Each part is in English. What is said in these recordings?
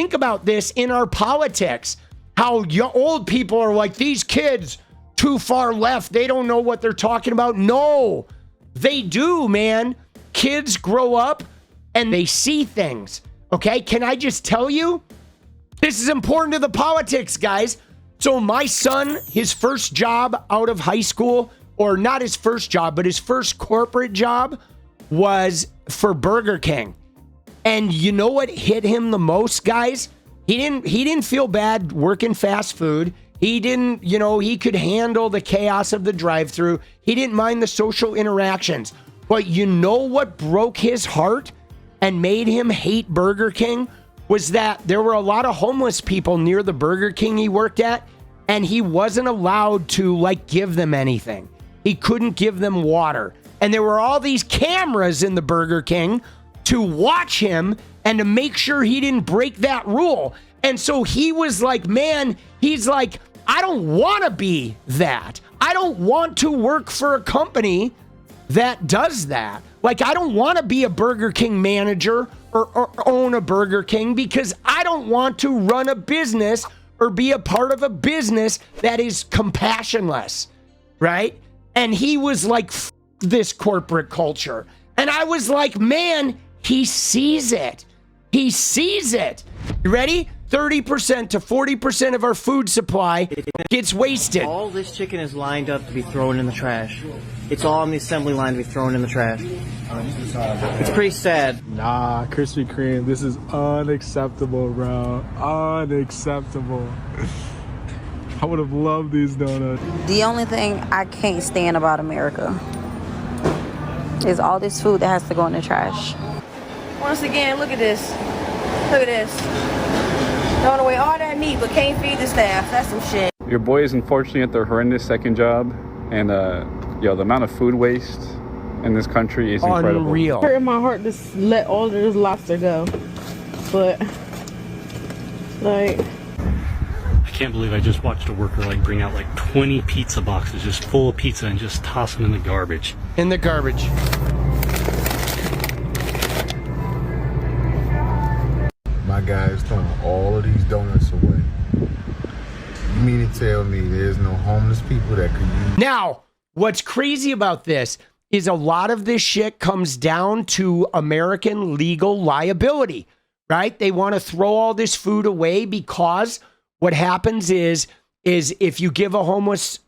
think about this in our politics. How old people are like, these kids too far left. They don't know what they're talking about. No, they do, man. Kids grow up and they see things. Okay, can I just tell you? This is important to the politics, guys. So my son, his first job out of high school, or not his first job, but his first corporate job was for Burger King. And you know what hit him the most, guys? He didn't feel bad working fast food. He didn't, he could handle the chaos of the drive-thru. He didn't mind the social interactions. But you know what broke his heart and made him hate Burger King? Was that there were a lot of homeless people near the Burger King he worked at, and he wasn't allowed to give them anything. He couldn't give them water. And there were all these cameras in the Burger King to watch him and to make sure he didn't break that rule. And so he was like, man, he's like, I don't want to be that. I don't want to work for a company that does that. I don't want to be a Burger King manager or own a Burger King, because I don't want to run a business or be a part of a business that is compassionless, right? And he was like, this corporate culture. And I was like, man, he sees it. He sees it. You ready? 30% to 40% of our food supply gets wasted. All this chicken is lined up to be thrown in the trash. It's all on the assembly line to be thrown in the trash. It's pretty sad. Nah, Krispy Kreme, this is unacceptable, bro. Unacceptable. I would have loved these donuts. The only thing I can't stand about America is all this food that has to go in the trash. Once again, look at this. Look at this. Throwing away all that meat, but can't feed the staff. That's some shit. Your boy is unfortunately at their horrendous second job, and the amount of food waste in this country is incredible. Unreal. Hurt in my heart to let all of this lobster go, but I can't believe I just watched a worker bring out 20 pizza boxes just full of pizza and just toss them in the garbage. In the garbage. My guy is throwing all of these donuts away. You mean to tell me there's no homeless people that could use... Now, what's crazy about this is a lot of this shit comes down to American legal liability, right? They want to throw all this food away because what happens is if you give a homeless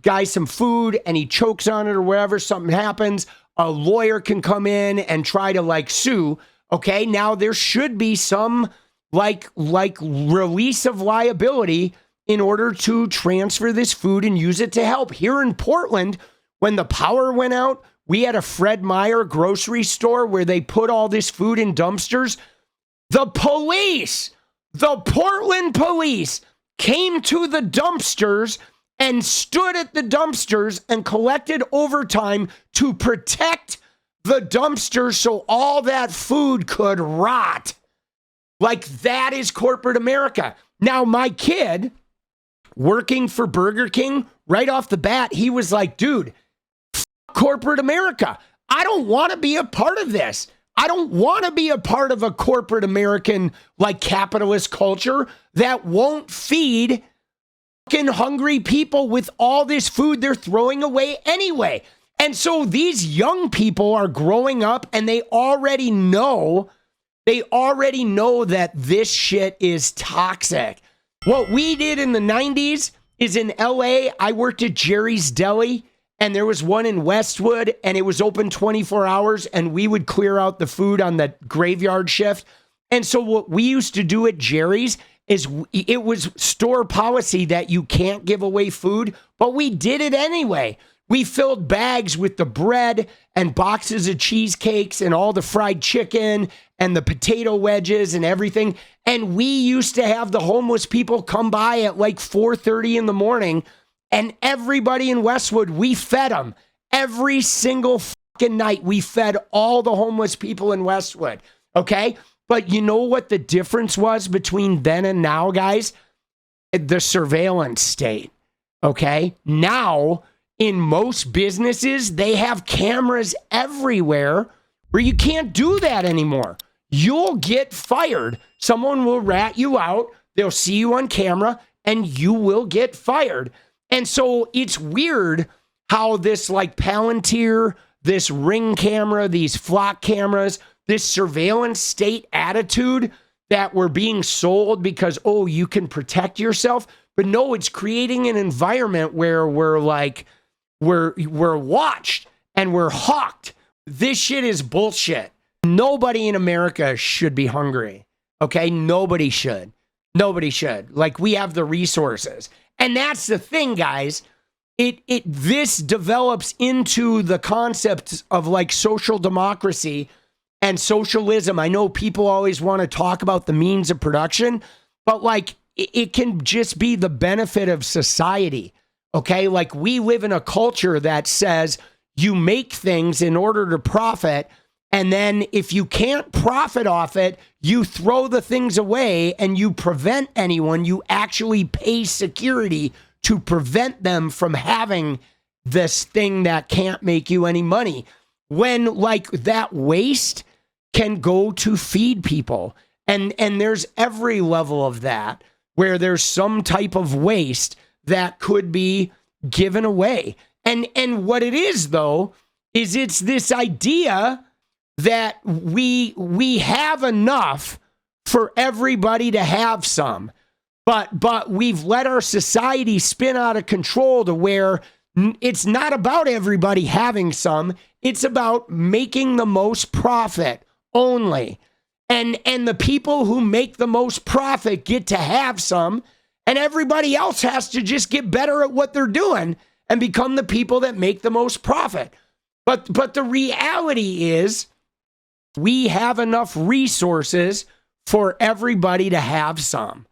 guy some food and he chokes on it or whatever, something happens, a lawyer can come in and try to sue. Okay, now there should be some release of liability in order to transfer this food and use it to help. Here in Portland, when the power went out, we had a Fred Meyer grocery store where they put all this food in dumpsters. The Portland police came to the dumpsters and stood at the dumpsters and collected overtime to protect the dumpsters so all that food could rot. That is corporate America. Now, my kid working for Burger King, right off the bat, he was like, dude, corporate America. I don't want to be a part of this. I don't want to be a part of a corporate American capitalist culture that won't feed fucking hungry people with all this food they're throwing away anyway. And so these young people are growing up and they already know that this shit is toxic. What we did in the 90s is in LA, I worked at Jerry's Deli, and there was one in Westwood, and it was open 24 hours, and we would clear out the food on the graveyard shift. And so what we used to do at Jerry's is it was store policy that you can't give away food, but we did it anyway. We filled bags with the bread and boxes of cheesecakes and all the fried chicken and the potato wedges and everything. And we used to have the homeless people come by at 4:30 in the morning, and everybody in Westwood, we fed them. Every single fucking night, we fed all the homeless people in Westwood, okay? But you know what the difference was between then and now, guys? The surveillance state, okay? Now, in most businesses, they have cameras everywhere where you can't do that anymore. you'll get fired. Someone will rat you out. They'll see you on camera and you will get fired. And so it's weird how this like Palantir, this Ring camera, these flock cameras, this surveillance state attitude that we're being sold because, oh, you can protect yourself. But no, it's creating an environment where we're watched and we're hawked. This shit is bullshit. Nobody in America should be hungry. Okay? Nobody should. Nobody should. Like, we have the resources. And that's the thing, guys. This develops into the concept of like social democracy and socialism. I know people always want to talk about the means of production, but like it can just be the benefit of society. Okay. Like, we live in a culture that says you make things in order to profit. And then if you can't profit off it, you throw the things away and you prevent anyone. You actually pay security to prevent them from having this thing that can't make you any money. When like that waste can go to feed people. And there's every level of that where there's some type of waste that could be given away. And what it is though, is it's this idea that we have enough for everybody to have some. But we've let our society spin out of control to where it's not about everybody having some. It's about making the most profit only. And the people who make the most profit get to have some, and everybody else has to just get better at what they're doing and become the people that make the most profit. But the reality is we have enough resources for everybody to have some.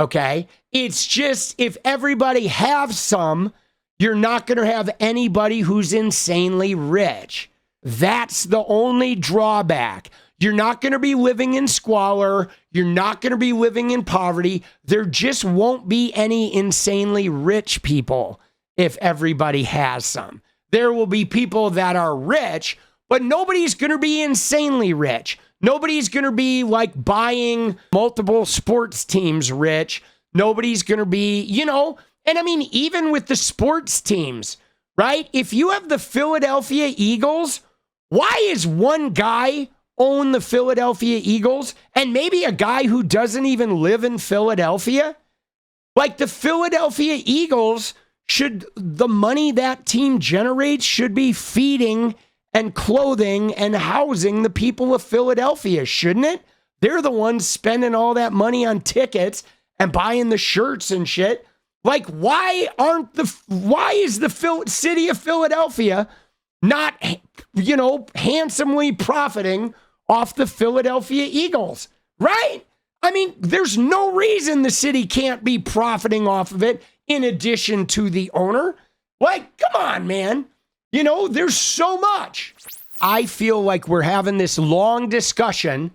Okay? It's just if everybody has some, you're not going to have anybody who's insanely rich. That's the only drawback. You're not going to be living in squalor. You're not going to be living in poverty. There just won't be any insanely rich people if everybody has some. There will be people that are rich, but nobody's going to be insanely rich. Nobody's going to be like buying multiple sports teams rich. Nobody's going to be, and I mean, even with the sports teams, right? If you have the Philadelphia Eagles, why is one guy own the Philadelphia Eagles and maybe a guy who doesn't even live in Philadelphia? Like the Philadelphia Eagles the money that team generates should be feeding and clothing and housing the people of Philadelphia, shouldn't it? They're the ones spending all that money on tickets and buying the shirts and shit. Like, why is the city of Philadelphia not, handsomely profiting off the Philadelphia Eagles, right? I mean, there's no reason the city can't be profiting off of it in addition to the owner. Like, come on, man. There's so much. I feel like we're having this long discussion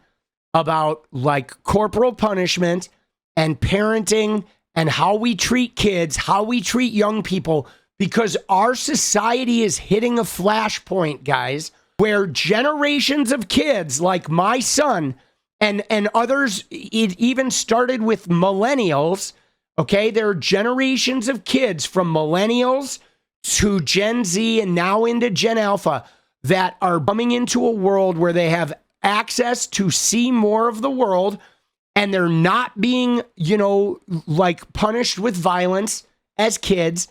about like corporal punishment and parenting and how we treat kids, how we treat young people, because our society is hitting a flashpoint, guys, where generations of kids like my son and others, it even started with millennials, okay? There are generations of kids from millennials to Gen Z and now into Gen Alpha that are coming into a world where they have access to see more of the world and they're not being, like punished with violence as kids.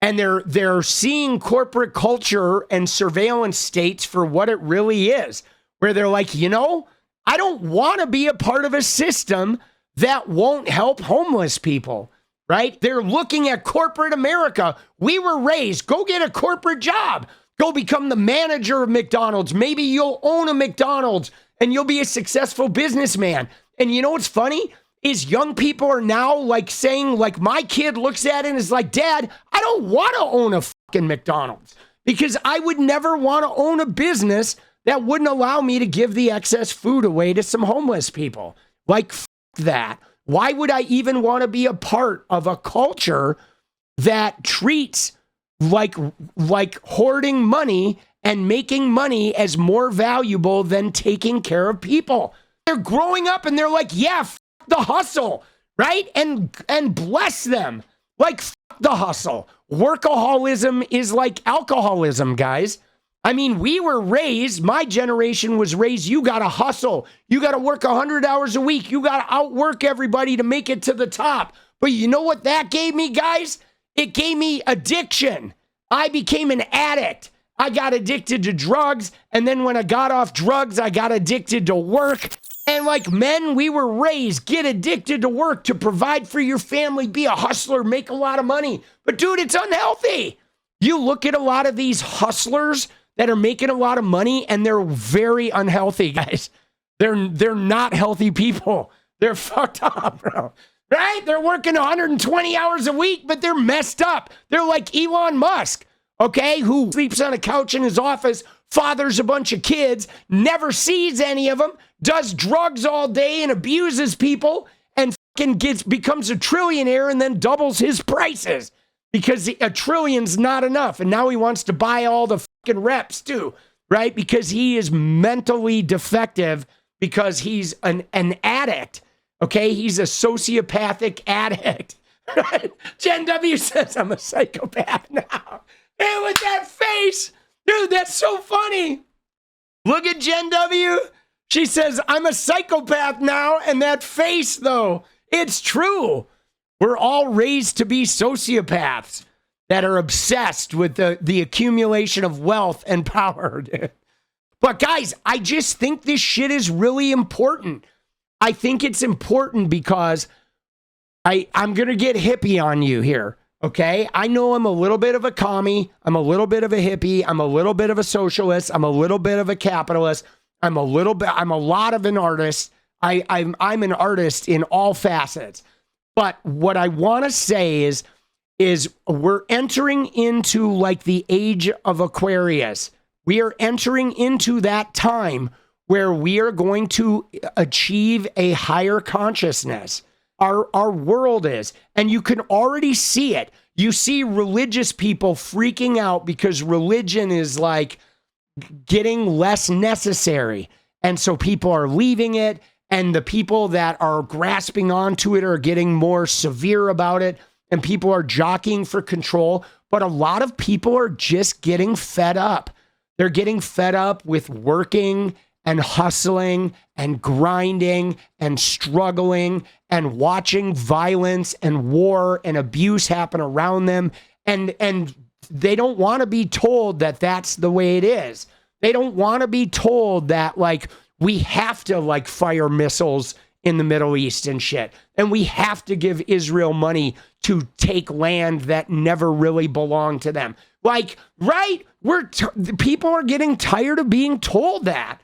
And they're seeing corporate culture and surveillance states for what it really is, where they're like, I don't want to be a part of a system that won't help homeless people, right? They're looking at corporate America. We were raised, go get a corporate job. Go become the manager of McDonald's. Maybe you'll own a McDonald's and you'll be a successful businessman. And you know what's funny? Is young people are now like saying, like my kid looks at it and is like, Dad, I don't want to own a fucking McDonald's because I would never want to own a business that wouldn't allow me to give the excess food away to some homeless people. Like that. Why would I even want to be a part of a culture that treats like hoarding money and making money as more valuable than taking care of people? They're growing up and they're like, yeah, f the hustle, right? And bless them. Like, f the hustle. Workaholism is like alcoholism, guys. I mean, we were raised, my generation was raised, you got to hustle. You got to work 100 hours a week. You got to outwork everybody to make it to the top. But you know what that gave me, guys? It gave me addiction. I became an addict. I got addicted to drugs. And then when I got off drugs, I got addicted to work. And like men, we were raised, get addicted to work to provide for your family, be a hustler, make a lot of money. But dude, it's unhealthy. You look at a lot of these hustlers that are making a lot of money and they're very unhealthy, guys. They're not healthy people. They're fucked up, bro. Right? They're working 120 hours a week, but they're messed up. They're like Elon Musk, okay, who sleeps on a couch in his office, fathers a bunch of kids, never sees any of them, does drugs all day and abuses people, and fucking becomes a trillionaire and then doubles his prices because a trillion's not enough. And now he wants to buy all the fucking reps too, right? Because he is mentally defective because he's an addict. Okay, he's a sociopathic addict. Jen W says, I'm a psychopath now. And with that face, dude, that's so funny. Look at Jen W. She says, I'm a psychopath now. And that face, though, it's true. We're all raised to be sociopaths that are obsessed with the accumulation of wealth and power. But guys, I just think this shit is really important. I think it's important because I'm going to get hippie on you here, okay? I know I'm a little bit of a commie. I'm a little bit of a hippie. I'm a little bit of a socialist. I'm a little bit of a capitalist. I'm a lot of an artist. I'm an artist in all facets. But what I want to say is we're entering into like the age of Aquarius. We are entering into that time where we are going to achieve a higher consciousness. Our world is, and you can already see it. You see religious people freaking out because religion is like getting less necessary. And so people are leaving it, and the people that are grasping onto it are getting more severe about it, and people are jockeying for control. But a lot of people are just getting fed up. They're getting fed up with working and hustling and grinding and struggling and watching violence and war and abuse happen around them. And they don't want to be told that that's the way it is. They don't want to be told that, like, we have to, like, fire missiles in the Middle East and shit. And we have to give Israel money to take land that never really belonged to them. Like, right? People are getting tired of being told that.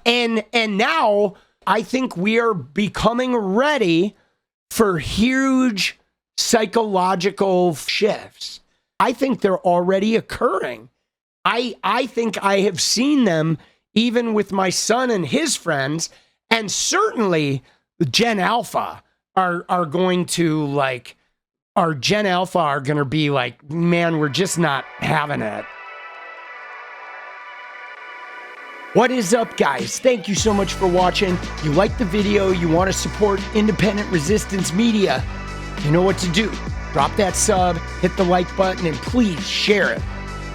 And now I think we are becoming ready for huge psychological shifts. I think they're already occurring. I think I have seen them even with my son and his friends, and certainly Gen Alpha are going to like, our Gen Alpha are going to be like, man, we're just not having it. What is up, guys? Thank you so much for watching. You like the video, you want to support independent resistance media, you know what to do. Drop that sub, hit the like button, and please share it.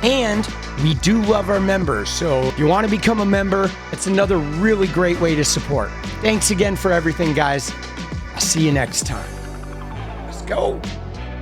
And we do love our members, so if you want to become a member, it's another really great way to support. Thanks again for everything, guys. I'll see you next time. Let's go.